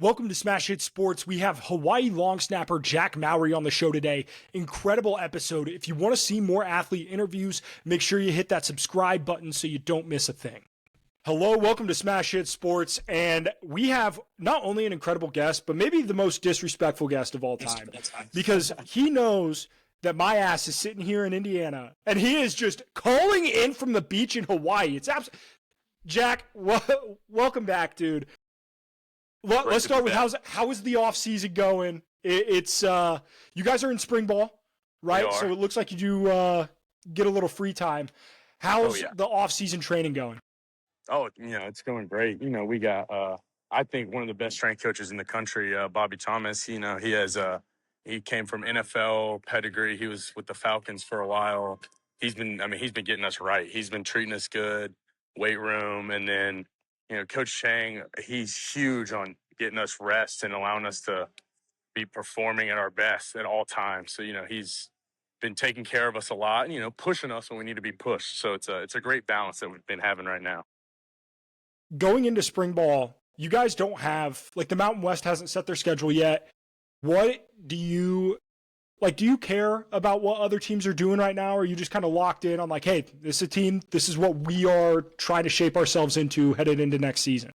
Welcome to Smash Hit Sports. We have Hawaii long snapper Jack Mowrey on the show today. Incredible episode. If you want to see more athlete interviews, make sure you hit that subscribe button so you don't miss a thing. Hello, welcome to Smash Hit Sports, and we have not only an incredible guest, but maybe the most disrespectful guest of all time, because he knows that my ass is sitting here in Indiana, and he is just calling in from the beach in Hawaii. It's Jack, welcome back, dude. Let's start with how is the off season going? It's you guys are in spring ball, right? So it looks like you do get a little free time. How's the off season training going? Oh, it's going great. We got I think one of the best strength coaches in the country, Bobby Thomas. He came from NFL pedigree. He was with the Falcons for a while. He's been getting us right. He's been treating us good, weight room, and then Coach Chang, he's huge on getting us rest and allowing us to be performing at our best at all times. So, he's been taking care of us a lot and, pushing us when we need to be pushed. So it's a great balance that we've been having right now. Going into spring ball, you guys don't have, the Mountain West hasn't set their schedule yet. What do you care about what other teams are doing right now? Or are you just kind of locked in on hey, this is a team, this is what we are trying to shape ourselves into headed into next season?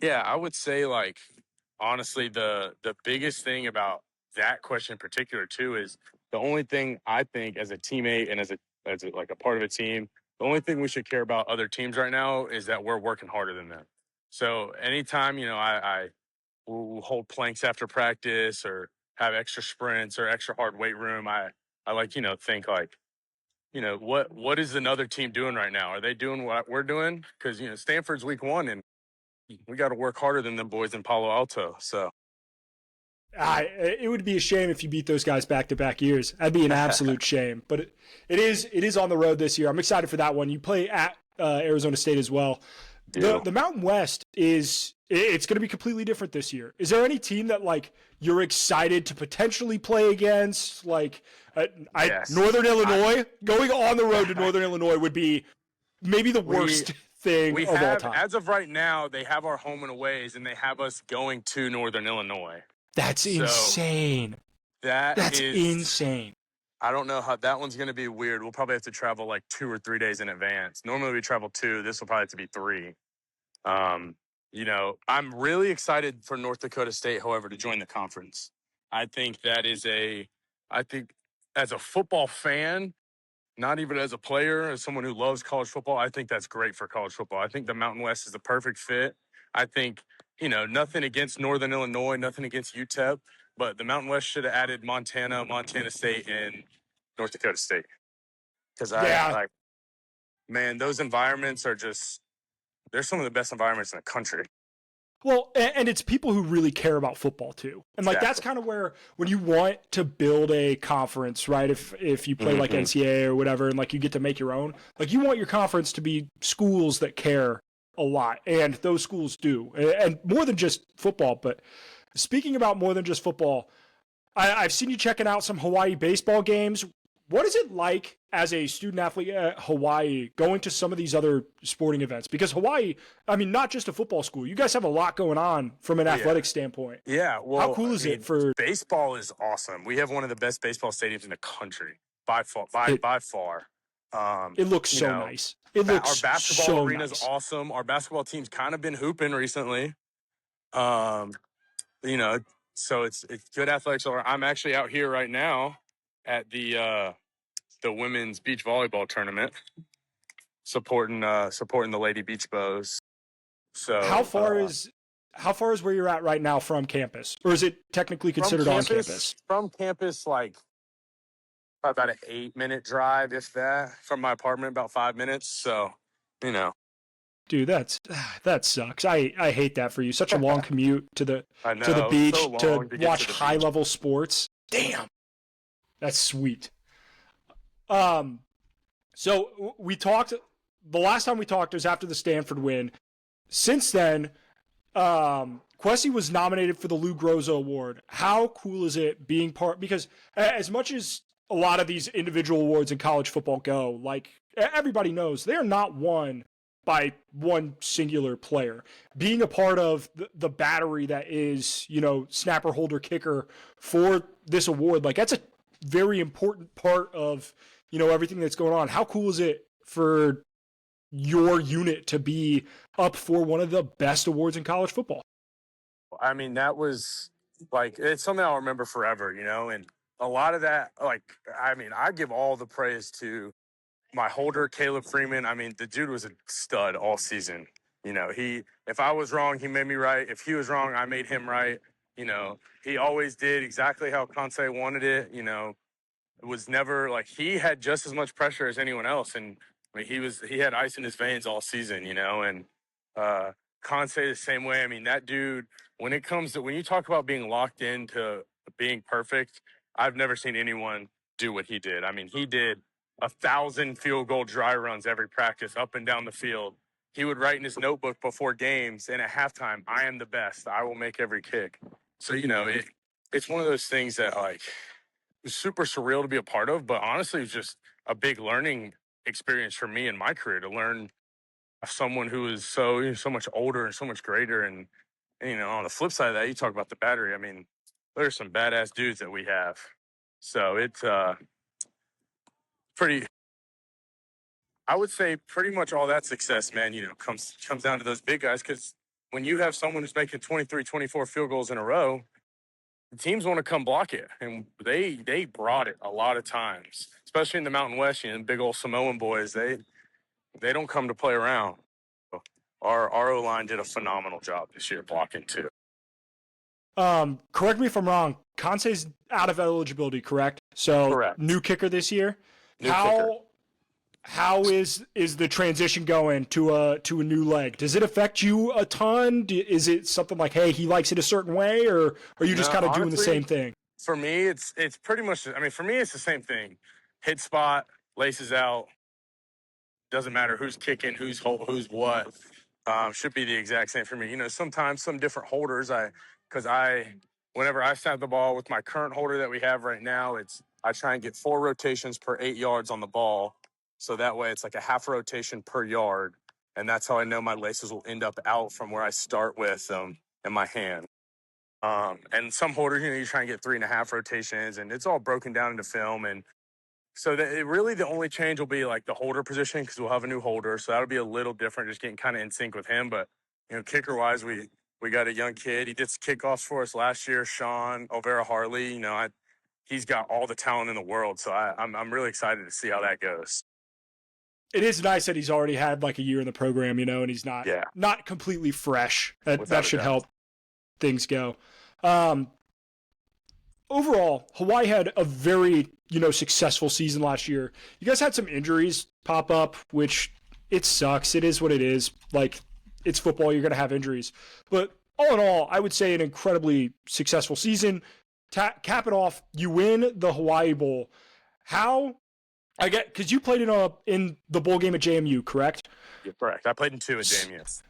Yeah, I would say honestly, the biggest thing about that question in particular too is the only thing I think as a teammate and as a part of a team, the only thing we should care about other teams right now is that we're working harder than them. So anytime, I will hold planks after practice or have extra sprints or extra hard weight room, I think what is another team doing right now? Are they doing what we're doing? Because, Stanford's week 1 and we got to work harder than them boys in Palo Alto. So it would be a shame if you beat those guys back-to-back years. That'd be an absolute shame. But it is on the road this year. I'm excited for that one. You play at Arizona State as well. The Mountain West it's going to be completely different this year. Is there any team that you're excited to potentially play against? Yes. Northern Illinois, going on the road to Northern Illinois would be maybe the worst thing of all time. As of right now, they have our home and aways, and they have us going to Northern Illinois. That's insane. That's insane. I don't know how that one's going to be weird. We'll probably have to travel 2 or 3 days in advance. Normally we travel 2. This will probably have to be 3. I'm really excited for North Dakota State, however, to join the conference. I think as a football fan, not even as a player, as someone who loves college football, I think that's great for college football. I think the Mountain West is the perfect fit. I think, nothing against Northern Illinois, nothing against UTEP, but the Mountain West should have added Montana State, and North Dakota State. Because those environments are they're some of the best environments in the country. Well, and it's people who really care about football too. And that's kind of where, when you want to build a conference, right? If you play NCAA or whatever, and you get to make your own, you want your conference to be schools that care a lot. And those schools do. And more than just football. But speaking about more than just football, I've seen you checking out some Hawaii baseball games. What is it like as a student athlete at Hawaii going to some of these other sporting events? Because Hawaii, not just a football school. You guys have a lot going on from an athletic standpoint. Yeah. Well, how cool is it for baseball? Is awesome. We have one of the best baseball stadiums in the country by far. It looks so nice. It looks our basketball so arena is awesome. Our basketball team's kind of been hooping recently. So it's good athletics. I'm actually out here right now at the women's beach volleyball tournament, supporting the Lady Beach Bows. So how far is where you're at right now from campus, or is it technically considered on campus? From campus, about an 8-minute drive, if that. From my apartment, about 5 minutes. So, Dude, that sucks. I hate that for you. Such a long commute to the beach to watch high level sports. Damn. That's sweet. So we talked, the last time we talked was after the Stanford win. Since then, Kwesi was nominated for the Lou Groza Award. How cool is it being part, because as much as a lot of these individual awards in college football go, everybody knows, they are not won by one singular player. Being a part of the battery that is, snapper, holder, kicker for this award, like that's a very important part of, everything that's going on. How cool is it for your unit to be up for one of the best awards in college football? I mean, that was like, it's something I'll remember forever, and a lot of that, I give all the praise to my holder, Caleb Freeman. I mean, the dude was a stud all season. If I was wrong, he made me right. If he was wrong, I made him right. He always did exactly how Conte wanted it. It was never like he had just as much pressure as anyone else. And I mean, he had ice in his veins all season, and Conte the same way. I mean, that dude, when you talk about being locked into being perfect, I've never seen anyone do what he did. I mean, he did 1,000 field goal dry runs every practice up and down the field. He would write in his notebook before games and at halftime, I am the best. I will make every kick. So, it's one of those things that like was super surreal to be a part of, but honestly, it was just a big learning experience for me in my career to learn someone who is so much older and so much greater. And, on the flip side of that, you talk about the battery. I mean, there's some badass dudes that we have. So it's I would say pretty much all that success, man, comes down to those big guys. Because when you have someone who's making 23, 24 field goals in a row, the teams want to come block it. And they brought it a lot of times, especially in the Mountain West, big old Samoan boys. They don't come to play around. Our O-line did a phenomenal job this year blocking too. Correct me if I'm wrong. Conce's out of eligibility, correct? So Correct. New kicker this year. Kicker. How is the transition going to a new leg? Does it affect you a ton? Is it something like, hey, he likes it a certain way, or are you just kind of doing the same thing? For me, it's pretty much. I mean, for me, it's the same thing. Hit spot, laces out. Doesn't matter who's kicking, who's what. Should be the exact same for me. Sometimes some different holders. Whenever I snap the ball with my current holder that we have right now, I try and get 4 rotations per 8 yards on the ball. So that way it's like a half rotation per yard. And that's how I know my laces will end up out from where I start with in my hand. And some holders, you try and get 3.5 rotations, and it's all broken down into film. And so really the only change will be like the holder position, because we'll have a new holder. So that'll be a little different, just getting kind of in sync with him. But, kicker-wise, we got a young kid. He did kickoffs for us last year, Sean O'Vera-Harley. He's got all the talent in the world. So I'm really excited to see how that goes. It is nice that he's already had like a year in the program, and he's not completely fresh. That should help things go. Overall, Hawaii had a very, successful season last year. You guys had some injuries pop up, which it sucks. It is what it is. Like, it's football. You're going to have injuries. But all in all, I would say an incredibly successful season. Cap it off. You win the Hawaii Bowl. Because you played in the bowl game at JMU, correct? You're correct. I played in 2 at JMU.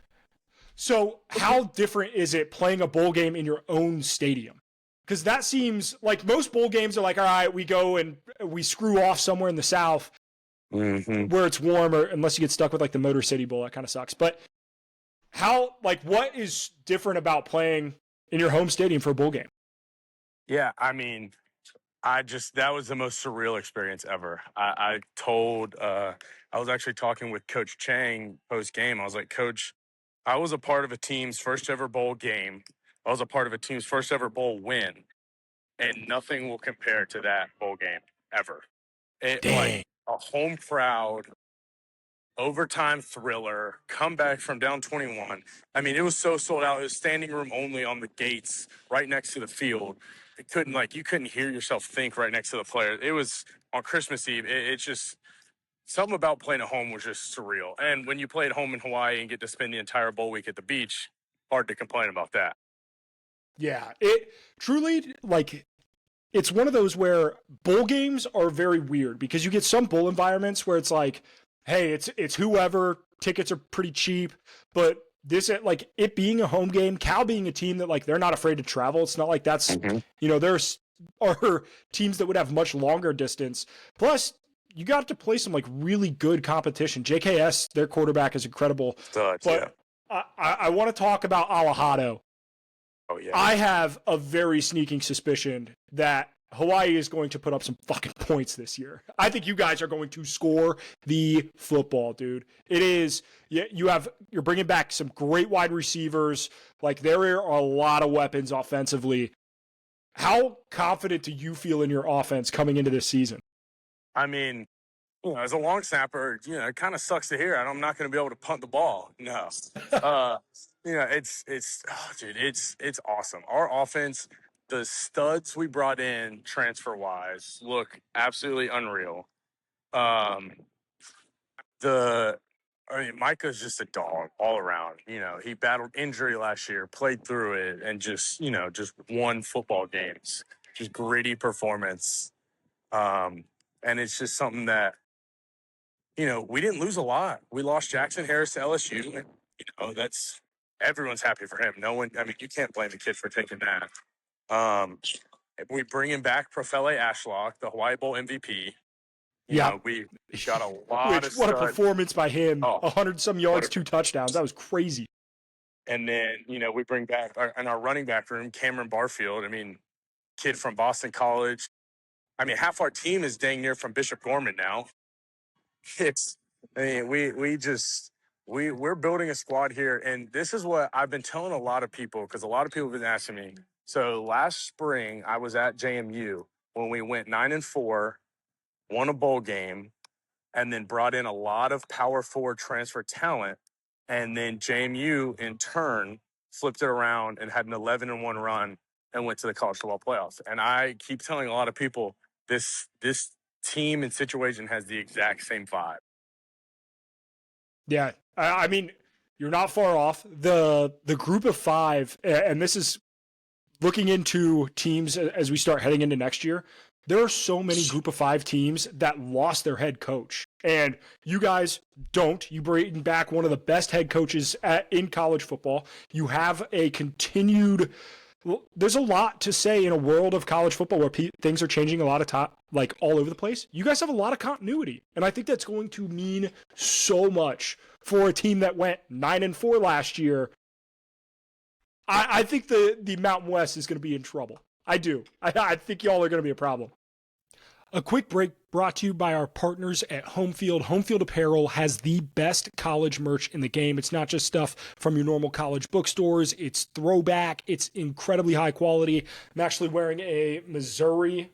So how different is it playing a bowl game in your own stadium? Because that seems like most bowl games are like, all right, we go and we screw off somewhere in the South where it's warm, or unless you get stuck with like the Motor City Bowl, that kind of sucks. But what is different about playing in your home stadium for a bowl game? Yeah, I mean, that was the most surreal experience ever. I was actually talking with Coach Chang post-game. I was like, Coach, I was a part of a team's first ever bowl game. I was a part of a team's first ever bowl win, and nothing will compare to that bowl game ever. Like a home crowd, overtime thriller, comeback from down 21. I mean, it was so sold out. It was standing room only on the gates right next to the field. You couldn't hear yourself think right next to the player. It was on Christmas Eve. It's just something about playing at home was just surreal. And when you play at home in Hawaii and get to spend the entire bowl week at the beach, hard to complain about that. Yeah, it truly, it's one of those where bowl games are very weird, because you get some bowl environments where it's like, hey, it's whoever, tickets are pretty cheap, but this, it being a home game, Cal being a team that they're not afraid to travel. It's not like that's, there are teams that would have much longer distance. Plus, you got to play some like really good competition. JKS, their quarterback, is incredible. But I want to talk about Alejado. Oh yeah. I have a very sneaking suspicion that Hawaii is going to put up some fucking points this year. I think you guys are going to score the football, dude. It is you're bringing back some great wide receivers. Like there are a lot of weapons offensively. How confident do you feel in your offense coming into this season? I mean, as a long snapper, it kind of sucks to hear. I'm not going to be able to punt the ball. No, dude, it's awesome. Our offense, the studs we brought in transfer wise, look absolutely unreal. Micah's just a dog all around. He battled injury last year, played through it, and just won football games. Just gritty performance. And it's just something that, we didn't lose a lot. We lost Jackson Harris to LSU. And, that's everyone's happy for him. No one, I mean, you can't blame the kid for taking that. We bring him back Profele Ashlock, the Hawaii Bowl MVP. We got a lot of what a performance by him. 100 some yards, 2 touchdowns. That was crazy. And then, we bring back in our running back room, Cameron Barfield. I mean, kid from Boston College. I mean, half our team is dang near from Bishop Gorman now. We're building a squad here. And this is what I've been telling a lot of people, because a lot of people have been asking me. So last spring, I was at JMU when we went 9-4, won a bowl game, and then brought in a lot of power forward transfer talent. And then JMU, in turn, flipped it around and had an 11-1 run and went to the college football playoffs. And I keep telling a lot of people, this team and situation has the exact same vibe. Yeah, I mean, you're not far off. The group of 5, and this is looking into teams as we start heading into next year. There are so many group of 5 teams that lost their head coach. And you guys don't. You bring back one of the best head coaches in college football. You have a continued there's a lot to say in a world of college football where things are changing a lot of like all over the place. You guys have a lot of continuity, and I think that's going to mean so much for a team that went 9-4 last year. I think the Mountain West is going to be in trouble. I do. I think y'all are going to be a problem. A quick break brought to you by our partners at Homefield. Homefield Apparel has the best college merch in the game. It's not just stuff from your normal college bookstores. It's throwback. It's incredibly high quality. I'm actually wearing a Missouri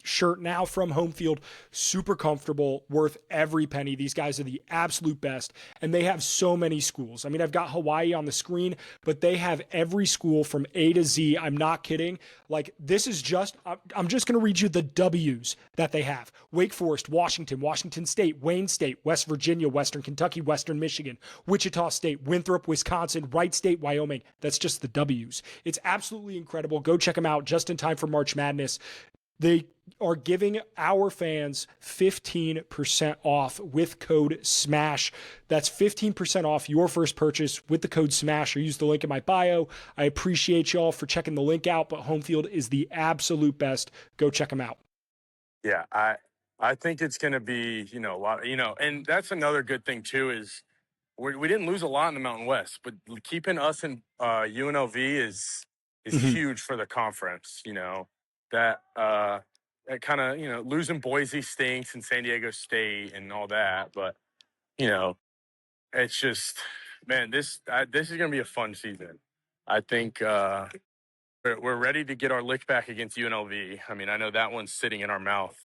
shirt now from Homefield. Super comfortable, worth every penny. These guys are the absolute best, and they have so many schools. I mean, I've got Hawaii on the screen, but they have every school from A to Z. I'm not kidding. Like, this is just, I'm just going to read you the W's that they have. Wake Forest, Washington, Washington State, Wayne State, West Virginia, Western Kentucky, Western Michigan, Wichita State, Winthrop, Wisconsin, Wright State, Wyoming. That's just the W's. It's absolutely incredible. Go check them out just in time for March Madness. They are giving our fans 15% off with code SMASH. That's 15% off your first purchase with the code SMASH, or use the link in my bio. I appreciate y'all for checking the link out, but Homefield is the absolute best. Go check them out. Yeah, I think it's going to be, a lot, and that's another good thing too, is we didn't lose a lot in the Mountain West, but keeping us in UNLV is huge for the conference, that kind of, losing Boise stinks and San Diego State and all that. But, it's just, man, this is going to be a fun season. I think we're ready to get our lick back against UNLV. I mean, I know that one's sitting in our mouth,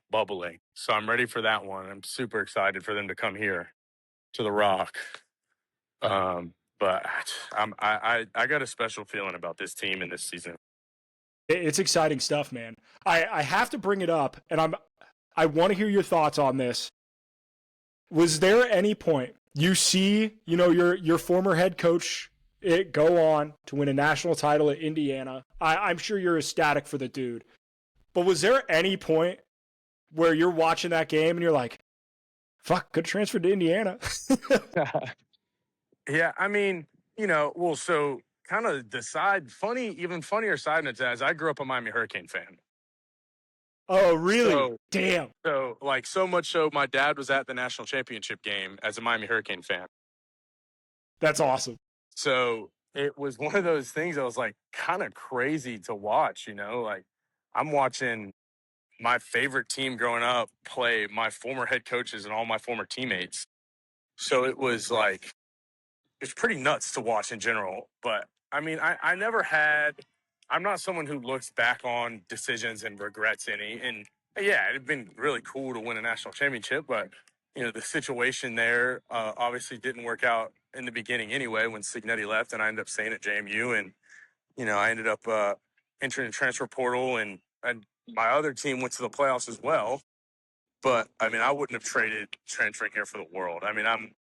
bubbling. So I'm ready for that one. I'm super excited for them to come here to the Rock. But I got a special feeling about this team in this season. It's exciting stuff, man. I have to bring it up, and I want to hear your thoughts on this. Was there any point you see, your former head coach go on to win a national title at Indiana? I'm sure you're ecstatic for the dude. But was there any point where you're watching that game and you're like, fuck, could transfer to Indiana? Yeah, I mean, so kind of even funnier side note to that is I grew up a Miami Hurricane fan. Oh, really? So, Damn. so much so, my dad was at the national championship game as a Miami Hurricane fan. That's awesome. So it was one of those things that was like kind of crazy to watch, like I'm watching my favorite team growing up play my former head coaches and all my former teammates. So it was like, it's pretty nuts to watch in general. But I mean, I never had, I'm not someone who looks back on decisions and regrets any. And yeah, it'd been really cool to win a national championship, but the situation there obviously didn't work out in the beginning anyway when Signetti left and I ended up staying at JMU. And, I ended up entering the transfer portal and my other team went to the playoffs as well. But I mean, I wouldn't have traded transferring here for the world. I mean, I'm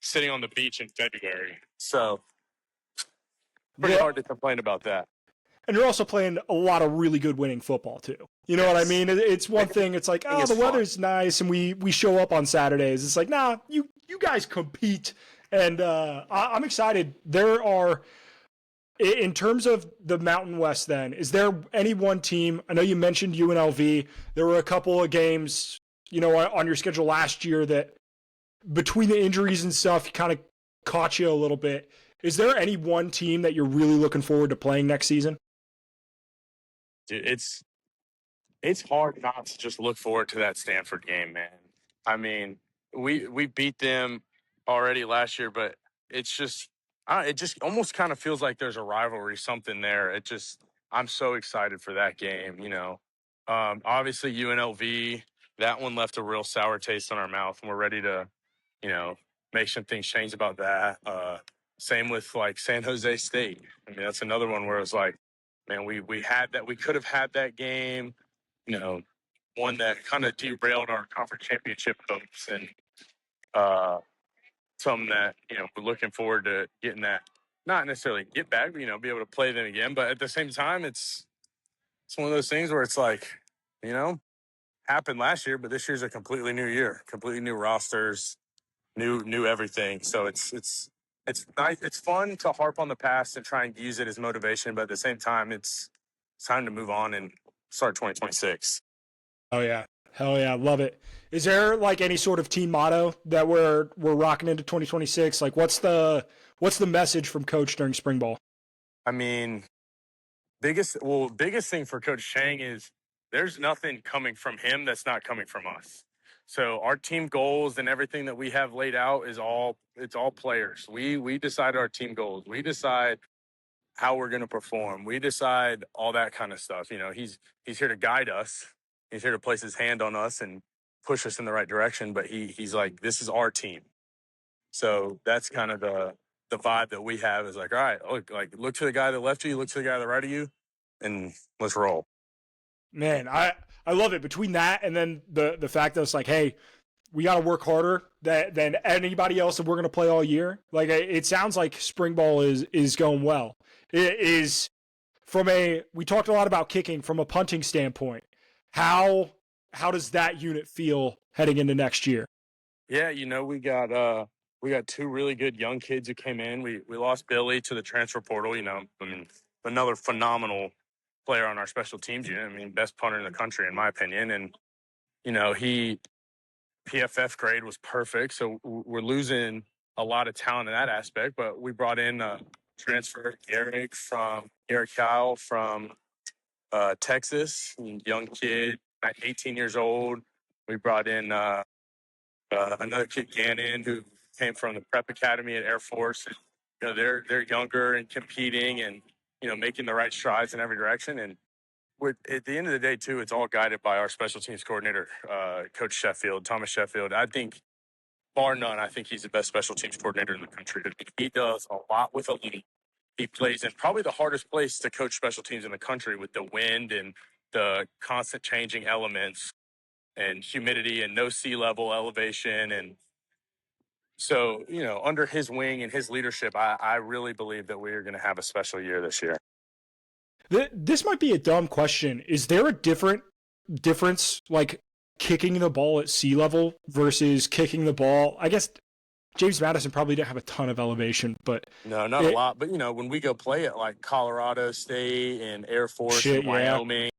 sitting on the beach in February. So pretty Yeah. hard to complain about that. And you're also playing a lot of really good winning football too. You know what I mean? It's one thing. It's like, oh, the weather's nice, and we show up on Saturdays. It's like, nah, you guys compete, and I'm excited. There are, in terms of the Mountain West, then, is there any one team? I know you mentioned UNLV. There were a couple of games, on your schedule last year that, between the injuries and stuff, kind of caught you a little bit. Is there any one team that you're really looking forward to playing next season? Dude, it's hard not to just look forward to that Stanford game, man. I mean, we beat them already last year, but it's just it just almost kind of feels like there's a rivalry, something there. I'm so excited for that game. Obviously UNLV, that one left a real sour taste in our mouth, and we're ready to, you know, make some things change about that. Same with like San Jose State. I mean, that's another one where it's like, man, we had that, we could have had that game, you know, one that kind of derailed our conference championship hopes, and something that we're looking forward to getting that, not necessarily get back, but, be able to play them again. But at the same time, it's one of those things where it's like, you know, happened last year, but this year's a completely new year, completely new rosters, new everything. So it's nice. It's fun to harp on the past and try and use it as motivation, but at the same time, it's time to move on and start 2026. Oh yeah. Hell yeah, love it. Is there like any sort of team motto that we're rocking into 2026? Like what's the message from coach during spring ball? I mean, biggest thing for Coach Chang is there's nothing coming from him that's not coming from us. So our team goals and everything that we have laid out is it's all players. We decide our team goals. We decide how we're going to perform. We decide all that kind of stuff. He's here to guide us. He's here to place his hand on us and push us in the right direction. But he's like, this is our team. So that's kind of the vibe that we have is like, all right, look to the guy that left you, look to the guy that right of you, and let's roll. Man, I love it. Between that and then the fact that it's like, hey, we got to work harder than anybody else that we're going to play all year. Like it sounds like spring ball is going well. It is we talked a lot about kicking from a punting standpoint. How does that unit feel heading into next year? Yeah, we got two really good young kids who came in. We lost Billy to the transfer portal. I mean, another phenomenal player on our special teams unit. I mean, best punter in the country, in my opinion. And he PFF grade was perfect. So we're losing a lot of talent in that aspect. But we brought in transfer Eric Kyle from Texas, young kid, 18 years old. We brought in another kid, Gannon, who came from the prep academy at Air Force. And, they're younger and competing and making the right strides in every direction. And at the end of the day, too, it's all guided by our special teams coordinator, Coach Thomas Sheffield. I think, bar none, I think he's the best special teams coordinator in the country. He does a lot with a little. He plays in probably the hardest place to coach special teams in the country with the wind and the constant changing elements and humidity and no sea level elevation. And so, under his wing and his leadership, I really believe that we are going to have a special year this year. This might be a dumb question. Is there a difference, like kicking the ball at sea level versus kicking the ball? I guess James Madison probably didn't have a ton of elevation, but no, not a lot. But when we go play at like Colorado State and Air Force and Wyoming,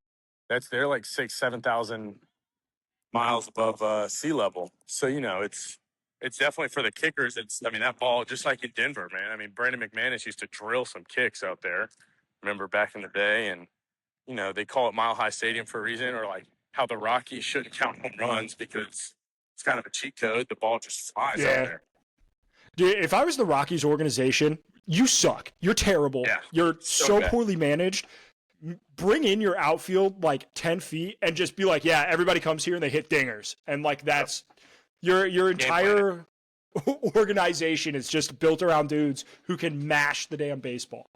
they're like 7,000 miles above sea level. So it's definitely for the kickers. That ball, just like in Denver, man. Brandon McManus used to drill some kicks out there. Remember back in the day, and they call it Mile High Stadium for a reason, or like how the Rockies shouldn't count home runs because it's kind of a cheat code. The ball just flies out there. Dude, if I was the Rockies organization, you suck. You're terrible. Yeah, You're so bad. poorly managed. Bring in your outfield like 10 feet and just be like, yeah, everybody comes here and they hit dingers. And like that's your entire organization is just built around dudes who can mash the damn baseball.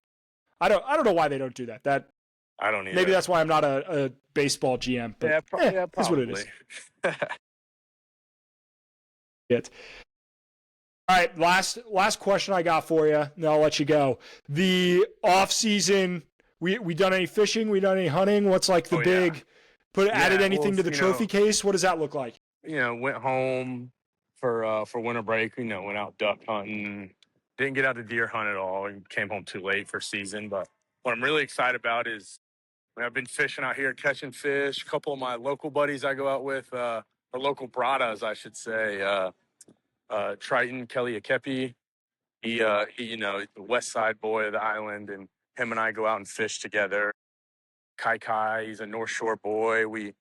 I don't know why they don't do that. I don't either. Maybe that's why I'm not a baseball GM. But probably. That's what it is. All right, last question I got for you, and then I'll let you go. The off season, we done any fishing? We done any hunting? What's like the big? Added anything to the trophy case? What does that look like? Went home for winter break. Went out duck hunting. Didn't get out to deer hunt at all, and came home too late for season. But what I'm really excited about is I've been fishing out here, catching fish. A couple of my local buddies I go out with, or local bradas, I should say. Triton, Kelly Akepi. He the west side boy of the island, and him and I go out and fish together. Kai, he's a North Shore boy. We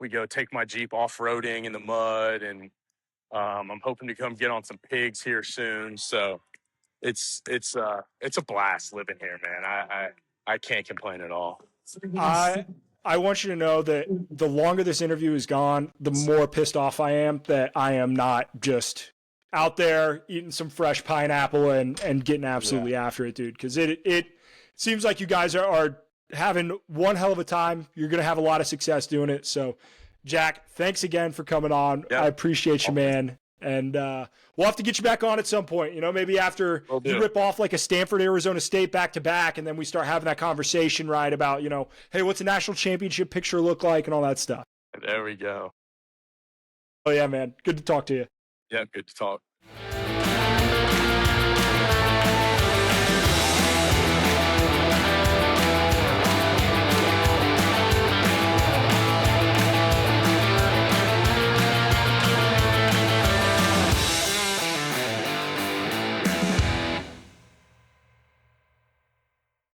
go take my Jeep off-roading in the mud, and I'm hoping to come get on some pigs here soon. So it's a blast living here, man. I can't complain at all. I want you to know that the longer this interview is gone, the more pissed off I am that I am not just out there eating some fresh pineapple and getting absolutely after it, dude. Because it seems like you guys are having one hell of a time. You're going to have a lot of success doing it. So, Jack, thanks again for coming on. Yep. I appreciate you, man. And we'll have to get you back on at some point. Maybe after you rip off like a Stanford, Arizona State back-to-back, and then we start having that conversation, right, about, hey, what's a national championship picture look like and all that stuff. There we go. Oh, yeah, man. Good to talk to you. Yeah, good to talk.